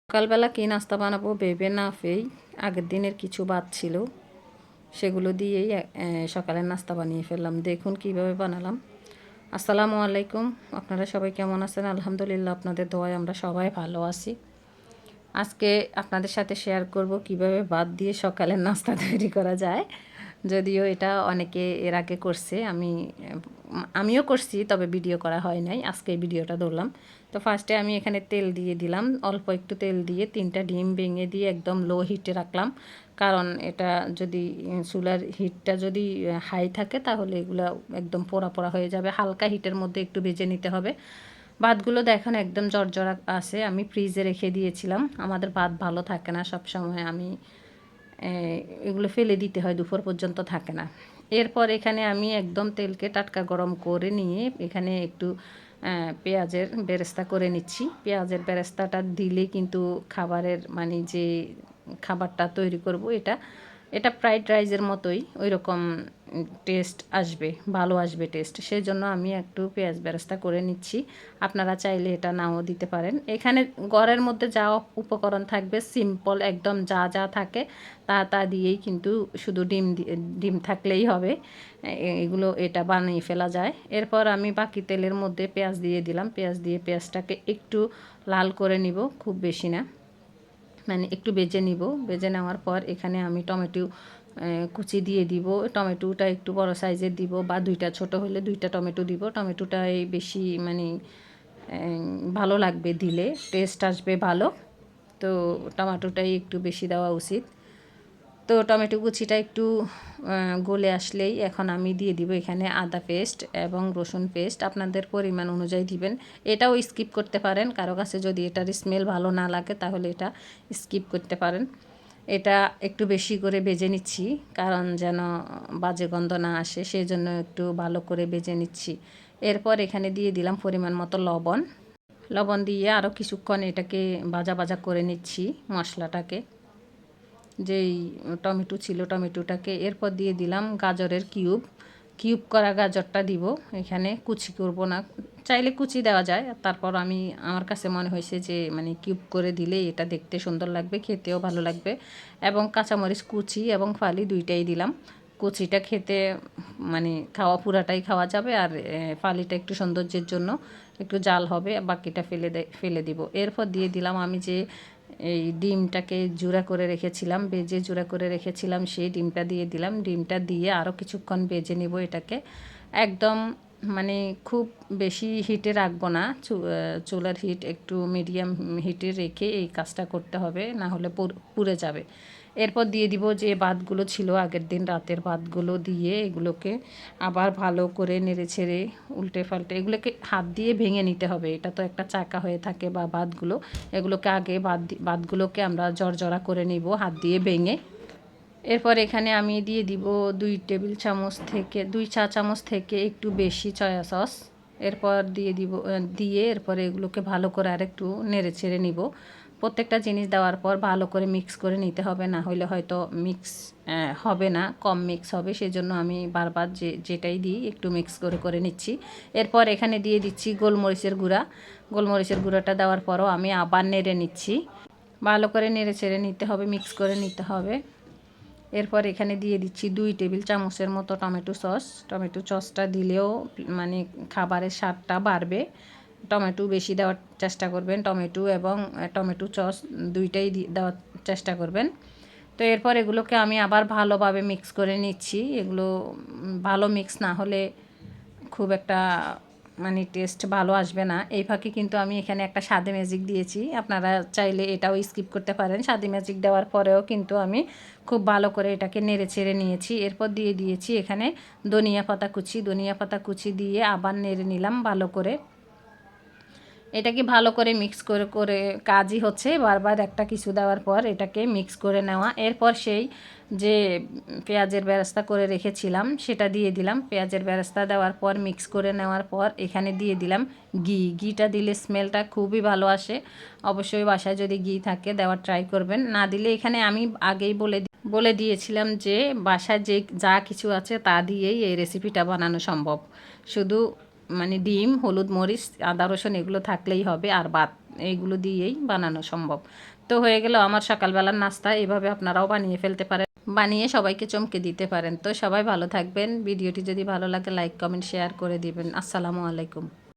সকালবেলা কী নাস্তা বানাবো ভেবে না পেয়েই আগের দিনের কিছু ভাত ছিল, সেগুলো দিয়েই সকালের নাস্তা বানিয়ে ফেললাম। দেখুন কিভাবে বানালাম। আসসালামু আলাইকুম, আপনারা সবাই কেমন আছেন? আলহামদুলিল্লাহ, আপনাদের দোয়ায় আমরা সবাই ভালো আছি। আজকে আপনাদের সাথে শেয়ার করব কিভাবে ভাত দিয়ে সকালের নাস্তা তৈরি করা যায়। যদিও এটা অনেকে এর আগে করছে, আমিও করছি, তবে ভিডিও করা হয় নাই। আজকে এই ভিডিওটা ধরলাম। তো ফার্স্টে আমি এখানে তেল দিয়ে দিলাম, অল্প একটু তেল দিয়ে 3টা ডিম ভেঙে দিয়ে একদম লো হিটে রাখলাম। কারণ এটা যদি চুলার হিটটা যদি হাই থাকে তাহলে এগুলো একদম পোড়া পোড়া হয়ে যাবে। হালকা হিটের মধ্যে একটু ভেজে নিতে হবে। ভাতগুলো দেখেন একদম জর্জরা আছে, আমি ফ্রিজে রেখে দিয়েছিলাম। আমাদের ভাত ভালো থাকে না সব সময়, এগুলো ফেলে দিতে হয়, দুপুর পর্যন্ত থাকে না। এরপর এখানে আমি একদম তেলকে টাটকা গরম করে নিয়ে এখানে একটু পেঁয়াজের বেরেস্তা করে নিচ্ছি। পেঁয়াজের বেরেস্তাটা দিলে কিন্তু খাবারের যে খাবারটা তৈরি করব এটা এটা ফ্রাইড রাইসের মতোই ওই রকম টেস্ট আসবে, ভালো আসবে টেস্ট। সেই জন্য আমি একটু পেঁয়াজ বেরেস্তা করে নিচ্ছি। আপনারা চাইলে এটা নাও দিতে পারেন। এখানে ঘরের মধ্যে যা উপকরণ থাকবে সিম্পল একদম, যা যা থাকে তা দিয়েই কিন্তু শুধু ডিম থাকলেই হবে, এগুলো এটা বানিয়ে ফেলা যায়। এরপর আমি বাকি তেলের মধ্যে পেঁয়াজ দিয়ে দিলাম। পেঁয়াজ দিয়ে পেঁয়াজটাকে একটু লাল করে নিব, খুব বেশি না, একটু ভেজে নিব। ভেজে নেওয়ার পর এখানে আমি টমেটো কুচি দিয়ে দিব। টমেটোটা একটু বড় সাইজের দিব, বা 2টা ছোট হলে 2টা টমেটো দিব। টমেটোটাই বেশি ভালো লাগবে, দিলে টেস্ট আসবে ভালো। তো টমেটোটাই একটু বেশি দেওয়া উচিত। তো টমেটো কুচিটা একটু গলে আসলেই এখন আমি দিয়ে দিব এখানে আদা পেস্ট এবং রসুন পেস্ট, আপনাদের পরিমাণ অনুযায়ী দিবেন। এটাও স্কিপ করতে পারেন, কারো কাছে যদি এটার স্মেল ভালো না লাগে তাহলে এটা স্কিপ করতে পারেন। এটা একটু বেশি করে ভেজে নিচ্ছি, কারণ যেন বাজে গন্ধ না আসে, সেই জন্য একটু ভালো করে ভেজে নিচ্ছি। এরপর এখানে দিয়ে দিলাম পরিমাণ মতো লবণ দিয়ে আরও কিছুক্ষণ এটাকে ভাজা ভাজা করে নিচ্ছি মশলাটাকে, যেই টমেটো ছিল টমেটোটাকে। এরপর দিয়ে দিলাম গাজরের কিউব করা গাজরটা দিব। এখানে কুচি করব না, চাইলে কুচি দেওয়া যায়। তারপর আমার কাছে মনে হয়েছে যে কিউব করে দিলে এটা দেখতে সুন্দর লাগবে, খেতেও ভালো লাগবে। এবং কাঁচামরিচ কুচি এবং ফালি দুইটাই দিলাম। কুচিটা খেতে পুরাটাই খাওয়া যাবে, আর ফালিটা একটু সৌন্দর্যের জন্য একটু জাল হবে, বাকিটা ফেলে দিব। এরপর দিয়ে দিলাম আমি যে এই ডিমটাকে জুড়া করে রেখেছিলাম, ভেজে জুড়া করে রেখেছিলাম, সেই ডিমটা দিয়ে দিলাম। ডিমটা দিয়ে আরও কিছুক্ষণ ভেজে নেব এটাকে। একদম খুব বেশি হিটে রাখবো না, চুলার হিট একটু মিডিয়াম হিটে রেখে এই কাজটা করতে হবে, না হলে পুড়ে যাবে। এরপর দিয়ে দিব যে ভাতগুলো ছিল আগের দিন রাতের ভাতগুলো, দিয়ে এগুলোকে আবার ভালো করে নেড়ে ছেড়ে উল্টে পাল্টে এগুলোকে হাত দিয়ে ভেঙে নিতে হবে। এটা তো একটা চাকা হয়ে থাকে বা ভাতগুলো, এগুলোকে আগে ভাতগুলোকে আমরা জর্জরা করে নিব হাত দিয়ে ভেঙে। এরপর এখানে আমি দিয়ে দিব 2 চা চামচ থেকে একটু বেশি সয়া সস। এরপর দিয়ে এরপরে এগুলোকে ভালো করে আরেকটু নেড়ে ছেড়ে নিব। প্রত্যেকটা জিনিস দেওয়ার পর ভালো করে মিক্স করে নিতে হবে, না হলে হয়তো মিক্স হবে না, কম মিক্স হবে। সেজন্য আমি বারবার যেটাই দিই একটু মিক্স করে নিচ্ছি। এরপর এখানে দিয়ে দিচ্ছি গোলমরিচের গুঁড়া। গোলমরিচের গুঁড়াটা দেওয়ার পরও আমি আবার নেড়ে নিচ্ছি, ভালো করে নেড়ে ছেড়ে নিতে হবে, মিক্স করে নিতে হবে। এরপর এখানে দিয়ে দিচ্ছি 2 টেবিল চামচের মতো টমেটো সসটা দিলেও খাবারের স্বাদটা বাড়বে। টমেটো বেশি দেওয়ার চেষ্টা করবেন, টমেটো এবং টমেটো সস দুইটাই দেওয়ার চেষ্টা করবেন। তো এরপর এগুলোকে আমি আবার ভালোভাবে মিক্স করে নিচ্ছি। এগুলো ভালো মিক্স না হলে খুব একটা টেস্ট ভালো আসবে না। এই ফাঁকে কিন্তু আমি এখানে একটা স্বাদে ম্যাজিক দিয়েছি, আপনারা চাইলে এটাও স্কিপ করতে পারেন। স্বাদে ম্যাজিক দেওয়ার পরেও কিন্তু আমি খুব ভালো করে এটাকে নেড়ে ছেড়ে নিয়েছি। এরপর দিয়ে দিয়েছি এখানে ধনিয়া পাতা কুচি দিয়ে আবার নেড়ে নিলাম ভালো করে। এটাকে ভালো করে মিক্স করে কাজই হচ্ছে বারবার একটা কিছু দেওয়ার পর এটাকে মিক্স করে নেওয়া। এরপর সেই যে পেঁয়াজের বেরেস্তা করে রেখেছিলাম সেটা দিয়ে দিলাম। পেঁয়াজের বেরেস্তা দেওয়ার পর মিক্স করে নেওয়ার পর এখানে দিয়ে দিলাম ঘিটা দিলে স্মেলটা খুবই ভালো আসে। অবশ্যই বাসায় যদি ঘি থাকে দেওয়ার ট্রাই করবেন, না দিলে এখানে আমি আগেই বলে দিয়েছিলাম যে বাসায় যা কিছু আছে তা দিয়েই এই রেসিপিটা বানানো সম্ভব। শুধু ডিম, হলুদ, মরিচ, আদা, রসুন এগুলো থাকলেই হবে, আর ভাত এইগুলো দিয়েই বানানো সম্ভব। তো হয়ে গেল আমার সকালবেলার নাস্তা। এভাবে আপনারাও বানিয়ে ফেলতে পারেন, বানিয়ে সবাইকে চমকে দিতে পারেন। তো সবাই ভালো থাকবেন। ভিডিওটি যদি ভালো লাগে লাইক কমেন্ট শেয়ার করে দিবেন। আসসালামু আলাইকুম।